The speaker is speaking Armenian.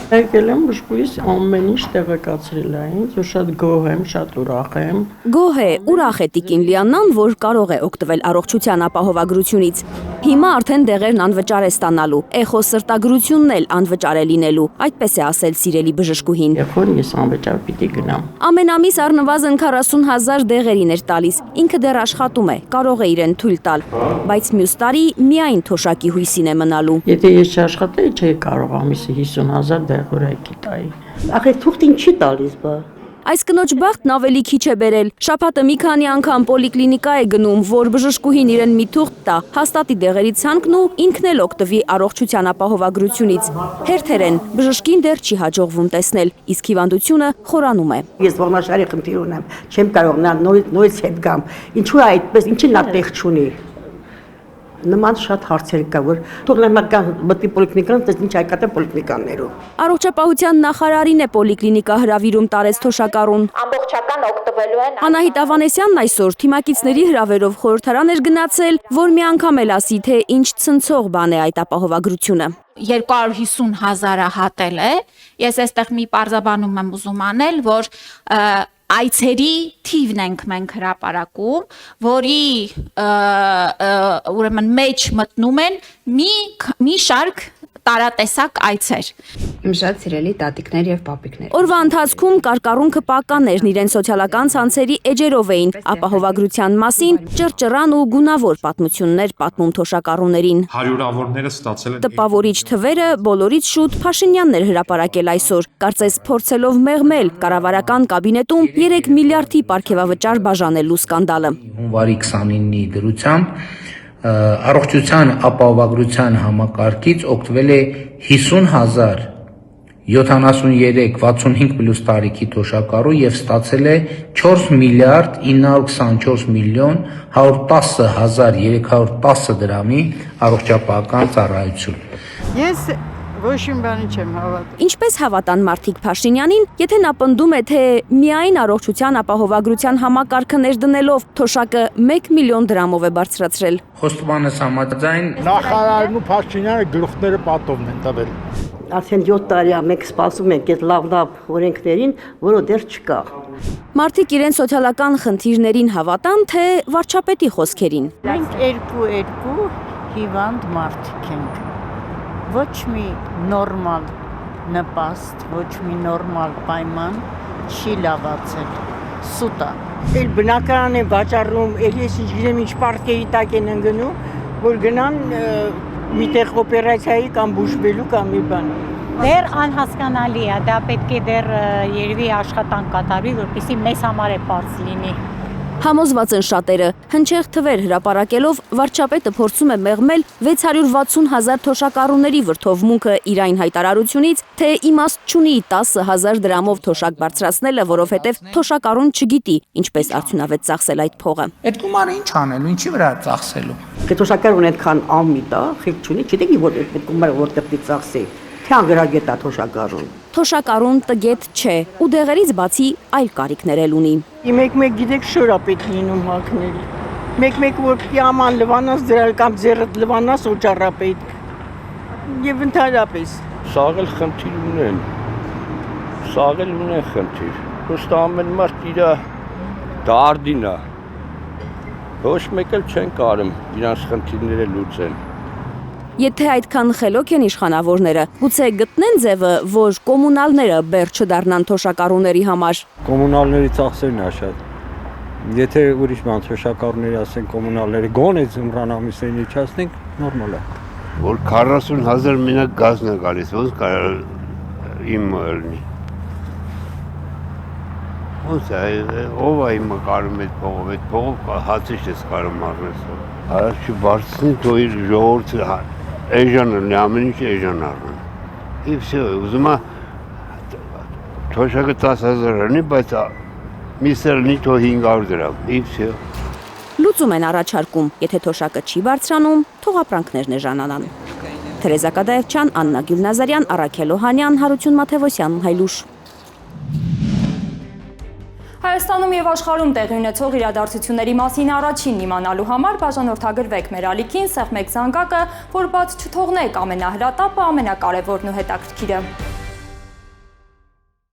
Եկել եմ բժշկուհիս ամեն ինչ տեղեկացրել է ինձ, որ շատ գոհ եմ, շատ ուրախ եմ։ Գոհ է, ուրախ է տիկին Լիաննան, որ կարող է օգտվել առողջության ապահովագրությունից։ Հիմա արդեն դեղերն անվճար է ստանալու, էխո սրտագրությունն էլ անվճար է լինելու, այդպես է ասել սիրելի բժշկուհին։ Եղբոր ես անվճար պիտի գնամ։ Ամեն ամիս առնվազն 40,000 դեղերին էր տալիս, ինքը դեռ աշխատում է, կարող է իրեն թույլ տալ, բայց մյուս տարի միայն թոշակի հույսին է մնալու։ Եթե ես չաշխատեի, չէի կարող ամիսը 50,000 դեղորայքի տայի։ Ախր թուղթին չի տալիս բա։ Այս կնոջ բախտն ավելի քիչ է բերել։ Շաբաթը մի քանի անգամ պոլիկլինիկա է գնում, որ բժշկուհին իրեն մի թուղթ տա, հաստատի դեղերի ցանկն ու ինքն էլ օգտվի առողջության ապահովագրությունից։ Հերթեր են, բժշկին դեռ չի հաջողվում տեսնել, իսկ հիվանդությունը խորանում է։ Ես ողնաշարի խնդիր ունեմ, չեմ կարող նորից հետ գամ։ Ինչու է այդպես, ինչի նա տեղ չունի։ Նման շատ հարցեր կա, որ թողնեմական մտի պոլիկլինիկան, դες ինչ հայկատե պոլիկլինիկաներով։ Առողջապահության նախարարին է պոլիկլինիկա հրավիրում տարեց թոշակառուն։ Ամբողջական օգտվելու են։ Անահիտ Ավանեսյանն այսօր թիմակիցների հրավերով խորհրդարան էր գնացել, որ մի անգամ էլ ասի, թե ինչ ցնցող բան է այդ ապահովագրությունը։ 250,000-ը հատել է։ Ես այստեղ մի պարզաբանում եմ ուզում անել, որ այցերի թիվն ենք մենք հրապարակում, որի ուրեմն մեջ մտնում են մի շարք տարատեսակ այցեր։ Իմ շատ սիրելի տատիկներ եւ պապիկներ։ Օրվա ընթացքում կարկառունքը պականներն իրեն սոցիալական ցանցերի էջերով էին ապահովագրության մասին ճռճռան ու գունավոր պատմություններ պատմում թոշակառուներին։ Հարյուրավորները ստացել են։ Տպավորիչ թվերը բոլորից շուտ Փաշինյանն էր հրապարակել այսօր, կարծես փորձելով մեղմել կառավարական կաբինետում 3 միլիարդի պարգևավճար բաժանելու սկանդալը։ Հունվարի 29-ի դրությամբ առողջության ապահովագրության համակարգից օգտվել է 50,073-65 պլյուս տարիքի թոշակառու եւ ստացել է 4 միլիարդ 924 միլիոն 110,310 դրամի առողջապահական ծառայություն։ Ես ոչ մի բանի չեմ հավատում։ Ինչպես հավատան մարդիկ Փաշինյանին, եթե նա պնդում է, թե միայն առողջության ապահովագրության համակարգը ներդնելով թոշակը 1 միլիոն դրամով է բարձրացրել։ Խոստմանս համաձայն նախարարն ու Փաշինյանը գլուխները պատովն են տվել։ Արդեն 7 տարի է մենք սպասում ենք այդ լավ օրենքներին, որը դեռ չկա։ Մարդիկ իրեն սոցիալական խնդիրներին հավատան, թե վարչապետի խոսքերին։ Մենք երկու հիվանդ մարդիկ ենք։ Ոչ մի նորմալ նպաստ, ոչ մի նորմալ պայման չի լավացել։ Սուտա։ Էլ բնականon է վաճառում, էլ ես գիտեմ ինչ պարտքերի տակ են ընկնում, որ գնան միտեղ օպերացիայի կամ բուժվելու կամ մի բան։ Դեռ անհասկանալի է, դա պետք է դեռ երևի աշխատանք կատարվի, որպեսզի մեզ համար է բարձ լինի։ Համոզված են շատերը, հնչեղ թվեր հրապարակելով վարչապետը փորձում է մեղմել 680,000 թոշակառուների վրդովմունքը իր այն հայտարարությունից, թե իմաստ չունի 10,000 դրամով թոշակ բարձրացնելը, որովհետև թոշակառուն չգիտի ինչպես արդյունավետ ծախսել այդ փողը։ այդ գումարը ինչ անելու, ինչի վրա ծախսելու։ Թոշակառուն այդքան ամիտ է, խիղճ չունի, չգիտի որ այդ գումարը որտեղ պիտի ծախսի։ Թե անգրագետ է թոշակառուն։ Թոշակառուն տգետ չէ ու դեղերից բացի այլ կարիքներ էլ ունի։ Մեկ գիտեք շորա պետք լինում հակնել։ Մեկ որ պիաման լվանաս դրալ կամ ձեռդ լվանաս օճառապետ։ Եվ ընդհանրապես Սաղ էլ խնդիր ունեն։ Սաղ էլ ունեն խնդիր։ Պրոստը ամեն մարդ իր դարդին է։ Ոչ մեկ էլ չեն կարում իրանց խնդիրները լուծեն։ Եթե այդքան խելոք են իշխանավորները, գուցե գտնեն ձևը, որ կոմունալները բեռ չդառնան թոշակառուների համար։ Կոմունալների ծախսերն է շատ։ Եթե ուրիշ բան թոշակառուների ասեն կոմունալները գոնե ձմռան ամիսներին իջացնենք, նորմալ է։ Որ 40,000 մենակ գազն է գալիս, ոնց կարող իմ լինի։ Ոնց է, ով է իմը կարում այդ փողով հացի չես կարում առնես։ Առաջ չբարձնի, թող իր ժողովուրդը էժան լինի, ամեն ինչ էժան առնեն։ Եվ վсё, ուզում է թոշակը 10,000 լինի, բայց միսը լինի թող 500 դրամ, եւ վсё։ Լուծում են առաջարկում, եթե թոշակը չի բարձրանում, թող ապրանքներն էժանանան։ Թերեզա Կադաևչյան, Աննա Գյուլնազարյան, Առաքել Օհանյան, Հարություն Մաթևոսյան, Հայլուշ։ Հայաստանում եւ աշխարհում տեղի ունեցող իրադարձությունների մասին առաջինն իմանալու համար բաժանորդագրվեք մեր ալիքին, սեղմեք զանգակը, որ բաց չթողնեք ամենահրատապը, ամենակարևորն ու հետաքրքիրը։